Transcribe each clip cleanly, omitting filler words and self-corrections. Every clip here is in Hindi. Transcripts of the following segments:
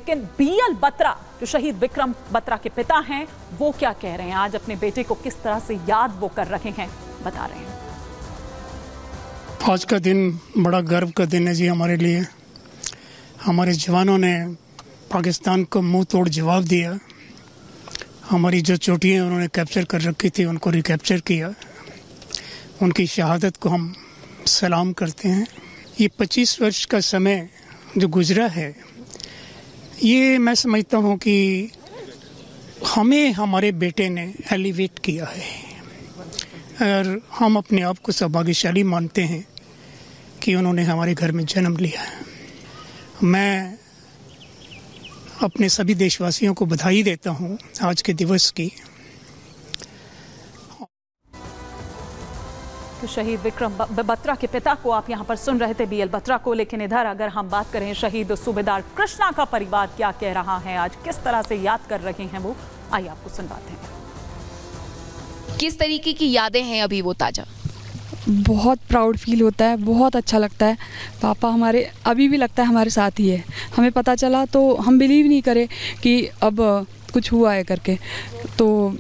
लेकिन बीएल बत्रा जो शहीद विक्रम बत्रा के पिता हैं, वो क्या कह रहे हैं, आज अपने बेटे को किस तरह से याद वो कर रहे हैं, बता रहे हैं। आज का दिन बड़ा गर्व का दिन है जी हमारे लिए। हमारे जवानों ने पाकिस्तान को मुंह तोड़ जवाब दिया। हमारी जो चोटियाँ उन्होंने कैप्चर कर रखी थी उनको रिकैप्चर किया। उनकी शहादत को हम सलाम करते हैं। ये 25 वर्ष का समय जो गुजरा है, ये मैं समझता हूँ कि हमें हमारे बेटे ने एलिवेट किया है और हम अपने आप को सौभाग्यशाली मानते हैं कि उन्होंने हमारे घर में जन्म लिया है। मैं अपने सभी देशवासियों को बधाई देता हूँ आज के दिवस की। तो शहीद विक्रम बत्रा के पिता को आप यहाँ पर सुन रहे थे, बीएल बत्रा को। लेकिन इधर अगर हम बात करें शहीद सूबेदार कृष्णा का परिवार क्या कह रहा है, आज किस तरह से याद कर रहे हैं वो, आइए आपको सुनवाते हैं। किस तरीके की यादें हैं अभी वो ताजा? बहुत प्राउड फील होता है, बहुत अच्छा लगता है। पापा हमारे अभी भी लगता है हमारे साथ ही है। हमें पता चला तो हम बिलीव नहीं करे कि अब कुछ हुआ है करके। तो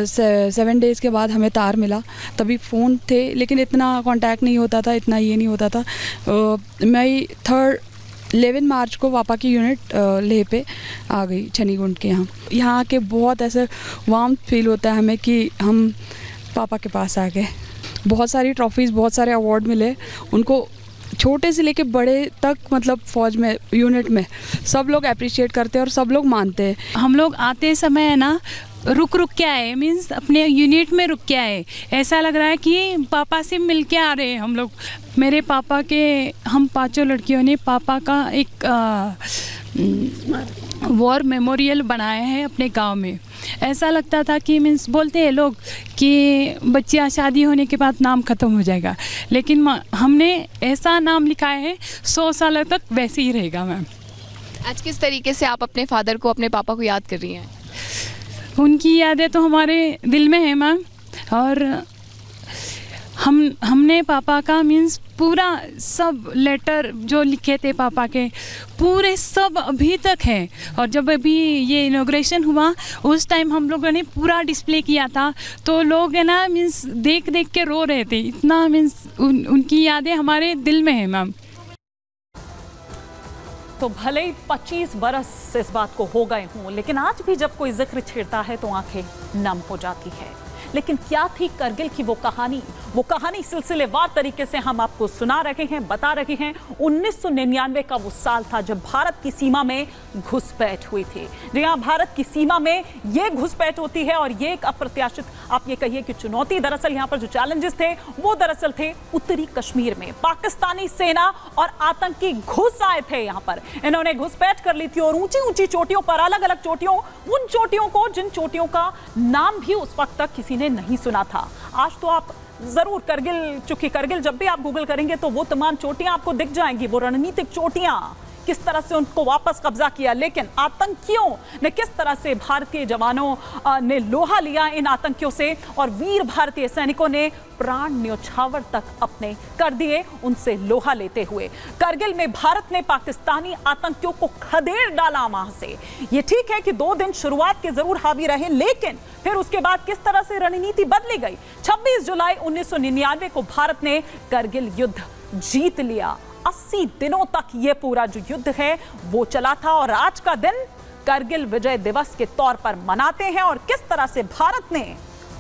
7 डेज़ के बाद हमें तार मिला, तभी फ़ोन थे लेकिन इतना कांटेक्ट नहीं होता था, इतना ये नहीं होता था। मैं 11 मार्च को पापा की यूनिट लेह पे आ गई, छनीगुंड के यहाँ आके बहुत ऐसे वार्म फील होता है हमें कि हम पापा के पास आ गए। बहुत सारी ट्रॉफीज़, बहुत सारे अवार्ड मिले उनको, छोटे से लेके बड़े तक, मतलब फ़ौज में यूनिट में सब लोग अप्रिशिएट करते हैं और सब लोग मानते हैं। हम लोग आते समय है ना रुक के आए, मीन्स अपने यूनिट में रुक के आए। ऐसा लग रहा है कि पापा से मिल के आ रहे हैं हम लोग। मेरे पापा के, हम 5 लड़कियों ने पापा का एक वॉर मेमोरियल बनाया है अपने गांव में। ऐसा लगता था कि मीन्स बोलते हैं लोग कि बच्चियां शादी होने के बाद नाम ख़त्म हो जाएगा, लेकिन हमने ऐसा नाम लिखाया है 100 साल तक वैसे ही रहेगा मैम। आज किस तरीके से आप अपने फादर को, अपने पापा को याद कर रही हैं? उनकी यादें तो हमारे दिल में है मैम, और हमने पापा का मीन्स पूरा सब लेटर जो लिखे थे पापा के पूरे सब अभी तक है। और जब अभी ये इनॉग्रेशन हुआ उस टाइम हम लोगों ने पूरा डिस्प्ले किया था, तो लोग है ना मीन्स देख के रो रहे थे, इतना मीन्स उनकी यादें हमारे दिल में है मैम। तो भले ही 25 बरस इस बात को हो गए हों, लेकिन आज भी जब कोई जिक्र छेड़ता है तो आंखें नम हो जाती है। लेकिन क्या थी करगिल की वो कहानी सिलसिलेवार तरीके से हम आपको सुना रहे हैं, बता रहे हैं। 1999 का वो साल था जब भारत की सीमा में घुसपैठ हुई थी। जी हाँ, भारत की सीमा में ये घुसपैठ होती है और ये एक अप्रत्याशित, आप ये कहिए कि चुनौती। दरअसल यहाँ पर जो चैलेंजेस थे वो दरअसल थे उत्तरी कश्मीर में। पाकिस्तानी सेना और आतंकी घुस आए थे यहाँ पर, इन्होंने घुसपैठ कर ली थी और ऊंची ऊंची चोटियों पर, अलग अलग चोटियों, उन चोटियों को जिन चोटियों का नाम भी उस वक्त तक किसी ने नहीं सुना था। आज तो आप जरूर करगिल, चूंकि करगिल जब भी आप गूगल करेंगे तो वो तमाम चोटियां आपको दिख जाएंगी, वो रणनीतिक चोटियां, किस तरह से उनको वापस कब्जा किया। लेकिन आतंकियों ने किस तरह से भारतीय जवानों ने लोहा लिया इन आतंकियों से, और वीर भारतीय सैनिकों ने प्राण न्योछावर तक अपने कर दिए उनसे लोहा लेते हुए। करगिल में भारत ने पाकिस्तानी आतंकियों को खदेड़ डाला वहां से। ये ठीक है कि 2 दिन शुरुआत के जरूर हावी रहे, लेकिन फिर उसके बाद किस तरह से रणनीति बदली गई। 26 जुलाई 1999 को भारत ने करगिल युद्ध जीत लिया। 80 दिनों तक ये पूरा जो युद्ध है वो चला था, और आज का दिन करगिल विजय दिवस के तौर पर मनाते हैं। और किस तरह से भारत ने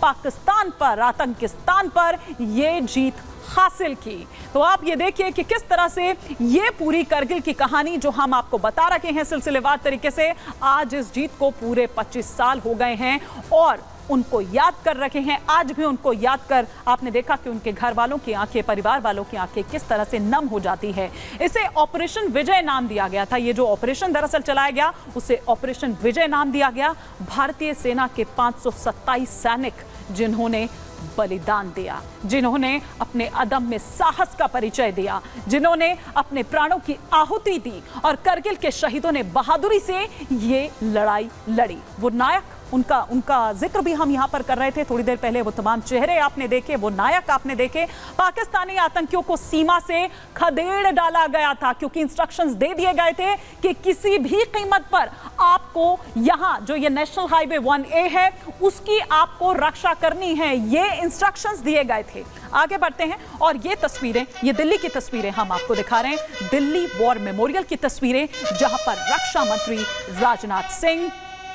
पाकिस्तान पर, आतंकिस्तान पर ये जीत हासिल की। तो आप ये देखिए कि किस तरह से ये पूरी करगिल की कहानी जो हम आपको बता रहे हैं सिलसिलेवार तरीके से, आज इस जीत को पूरे 25 साल हो गए हैं और उनको याद कर रखे हैं। आज भी उनको याद कर आपने देखा कि उनके घर वालों की आंखें, परिवार वालों की आंखें किस तरह से नम हो जाती है। इसे ऑपरेशन विजय नाम दिया गया था। ये जो ऑपरेशन दरअसल चलाया गया उसे ऑपरेशन विजय नाम दिया गया। भारतीय सेना के 527 सैनिक जिन्होंने बलिदान दिया, जिन्होंने अपने अदम्य साहस का परिचय दिया, जिन्होंने अपने प्राणों की आहुति दी, और करगिल के शहीदों ने बहादुरी से ये लड़ाई लड़ी। वो नायक उनका जिक्र भी हम यहाँ पर कर रहे थे थोड़ी देर पहले। वो तमाम चेहरे आपने देखे, वो नायक आपने देखे। पाकिस्तानी आतंकियों को सीमा से खदेड़ डाला गया था क्योंकि इंस्ट्रक्शंस दे दिए गए थे कि किसी भी कीमत पर आपको यहाँ जो ये नेशनल हाईवे 1A है उसकी आपको रक्षा करनी है, ये इंस्ट्रक्शंस दिए गए थे। आगे बढ़ते हैं और ये तस्वीरें, ये दिल्ली की तस्वीरें हम आपको दिखा रहे हैं, दिल्ली वॉर मेमोरियल की तस्वीरें, जहां पर रक्षा मंत्री राजनाथ सिंह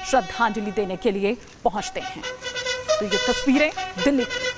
श्रद्धांजलि देने के लिए पहुंचते हैं। तो ये तस्वीरें दिल्ली की।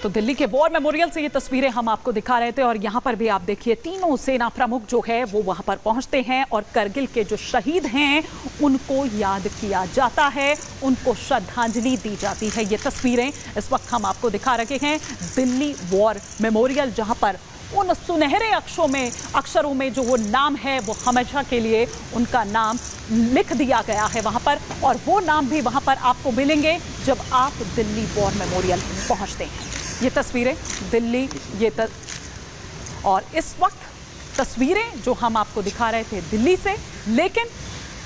तो दिल्ली के वॉर मेमोरियल से ये तस्वीरें हम आपको दिखा रहे थे और यहाँ पर भी आप देखिए तीनों सेना प्रमुख जो है वो वहाँ पर पहुँचते हैं और करगिल के जो शहीद हैं उनको याद किया जाता है, उनको श्रद्धांजलि दी जाती है। ये तस्वीरें इस वक्त हम आपको दिखा रहे हैं दिल्ली वॉर मेमोरियल, जहाँ पर उन सुनहरे अक्षरों में जो वो नाम है वो हमेशा के लिए उनका नाम लिख दिया गया है वहाँ पर, और वो नाम भी वहाँ पर आपको मिलेंगे जब आप दिल्ली वॉर मेमोरियल पहुँचते हैं। ये तस्वीरें दिल्ली, और इस वक्त तस्वीरें जो हम आपको दिखा रहे थे दिल्ली से, लेकिन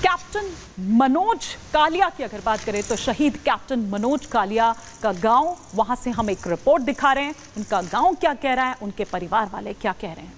कैप्टन मनोज कालिया की अगर बात करें तो शहीद कैप्टन मनोज कालिया का गांव, वहां से हम एक रिपोर्ट दिखा रहे हैं। उनका गांव क्या कह रहा है, उनके परिवार वाले क्या कह रहे हैं।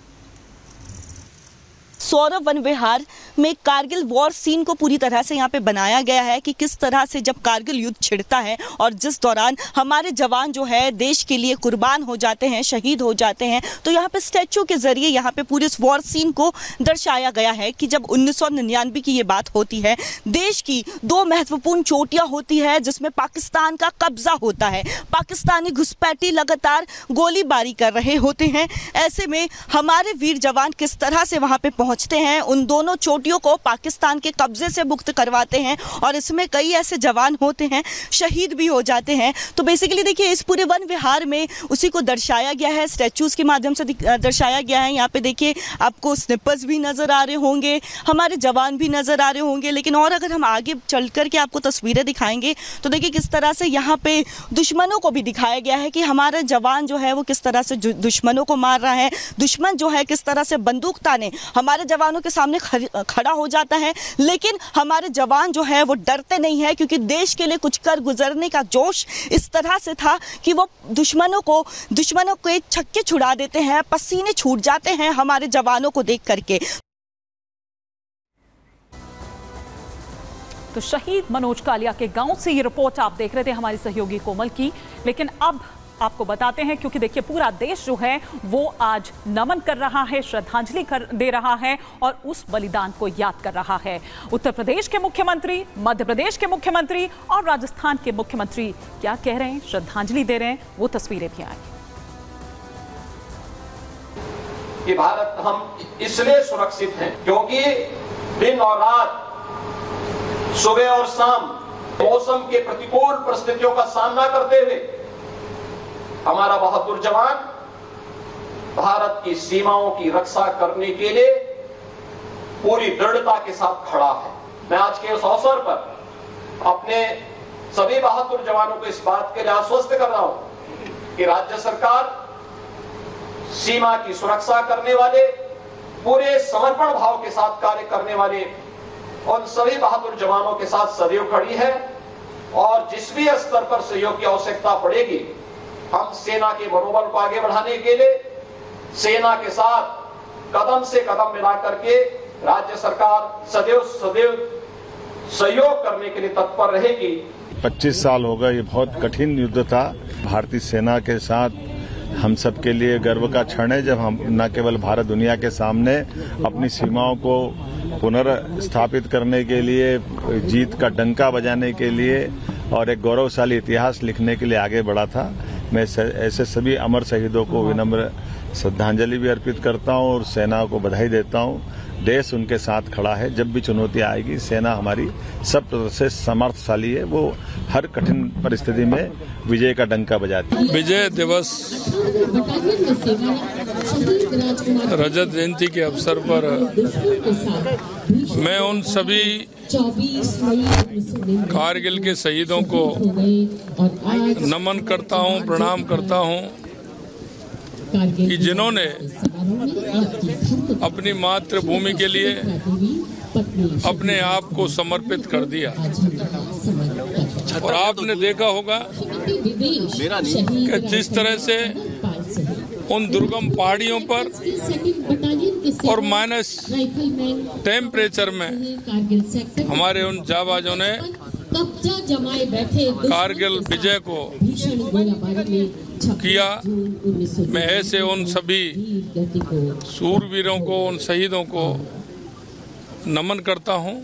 सौरभ वन विहार में कारगिल वॉर सीन को पूरी तरह से यहाँ पे बनाया गया है कि किस तरह से जब कारगिल युद्ध छिड़ता है और जिस दौरान हमारे जवान जो है देश के लिए कुर्बान हो जाते हैं, शहीद हो जाते हैं, तो यहाँ पे स्टैचू के जरिए यहाँ पे पूरे इस वॉर सीन को दर्शाया गया है कि जब 1999 की ये बात होती है, देश की दो महत्वपूर्ण चोटियां होती है जिसमें पाकिस्तान का कब्जा होता है, पाकिस्तानी घुसपैठी लगातार गोलीबारी कर रहे होते हैं। ऐसे में हमारे वीर जवान किस तरह से वहाँ पे पहुंचते हैं, उन दोनों चोटियों को पाकिस्तान के कब्जे से मुक्त करवाते हैं और इसमें कई ऐसे जवान होते हैं शहीद भी हो जाते हैं। तो बेसिकली देखिए इस पूरे वन विहार में उसी को दर्शाया गया है, स्टैचूज के माध्यम से दर्शाया गया है। यहाँ पे देखिए आपको स्निपर्स भी नजर आ रहे होंगे, हमारे जवान भी नजर आ रहे होंगे, लेकिन और अगर हम आगे चल कर के आपको तस्वीरें दिखाएंगे तो देखिए किस तरह से यहाँ पे दुश्मनों को भी दिखाया गया है कि हमारा जवान जो है वो किस तरह से दुश्मनों को मार रहा है, दुश्मन जो है किस तरह से बंदूक ताने हमारे जवानों के सामने खड़ा हो जाता है, लेकिन हमारे जवान जो है वो डरते नहीं है क्योंकि देश के लिए कुछ कर गुजरने का जोश इस तरह से था कि वो दुश्मनों के छक्के छुड़ा देते हैं, पसीने छूट जाते हैं हमारे जवानों को देख करके। तो शहीद मनोज कालिया के गांव से ये रिपोर्ट आप देख रहे थे हमारी सहयोगी कोमल की, लेकिन अब आपको बताते हैं क्योंकि देखिए पूरा देश जो है वो आज नमन कर रहा है, श्रद्धांजलि दे रहा है और उस बलिदान को याद कर रहा है। उत्तर प्रदेश के मुख्यमंत्री, मध्य प्रदेश के मुख्यमंत्री और राजस्थान के मुख्यमंत्री क्या कह रहे हैं, श्रद्धांजलि दे रहे हैं, वो तस्वीरें भी आई। कि भारत हम इसलिए सुरक्षित हैं क्योंकि दिन और रात, सुबह और शाम मौसम के प्रतिकूल परिस्थितियों का सामना करते हुए हमारा बहादुर जवान भारत की सीमाओं की रक्षा करने के लिए पूरी दृढ़ता के साथ खड़ा है। मैं आज के इस अवसर पर अपने सभी बहादुर जवानों को इस बात के लिए आश्वस्त कर रहा हूं कि राज्य सरकार सीमा की सुरक्षा करने वाले, पूरे समर्पण भाव के साथ कार्य करने वाले उन सभी बहादुर जवानों के साथ सदैव खड़ी है और जिस भी स्तर पर सहयोग की आवश्यकता पड़ेगी हम सेना के मनोबल को आगे बढ़ाने के लिए सेना के साथ कदम से कदम मिला करके राज्य सरकार सदैव सहयोग करने के लिए तत्पर रहेगी। 25 साल हो गए, ये बहुत कठिन युद्ध था। भारतीय सेना के साथ हम सब के लिए गर्व का क्षण है जब हम न केवल भारत दुनिया के सामने अपनी सीमाओं को पुनर्स्थापित करने के लिए, जीत का डंका बजाने के लिए और एक गौरवशाली इतिहास लिखने के लिए आगे बढ़ा था। मैं ऐसे सभी अमर शहीदों को विनम्र श्रद्धांजलि भी अर्पित करता हूं और सेना को बधाई देता हूं। देश उनके साथ खड़ा है, जब भी चुनौती आएगी सेना हमारी सब तरह से समर्थशाली है, वो हर कठिन परिस्थिति में विजय का डंका बजाती है। विजय दिवस रजत जयंती के अवसर पर मैं उन सभी कारगिल के शहीदों को नमन करता हूं, प्रणाम करता हूं कि जिन्होंने अपनी मातृभूमि के लिए अपने आप को समर्पित कर दिया। और आपने देखा होगा कि जिस तरह से उन दुर्गम पहाड़ियों पर और माइनस टेम्परेचर में हमारे उन जाबाजों ने कारगिल विजय को किया। मैं ऐसे उन सभी सूरवीरों को, उन शहीदों को नमन करता हूं।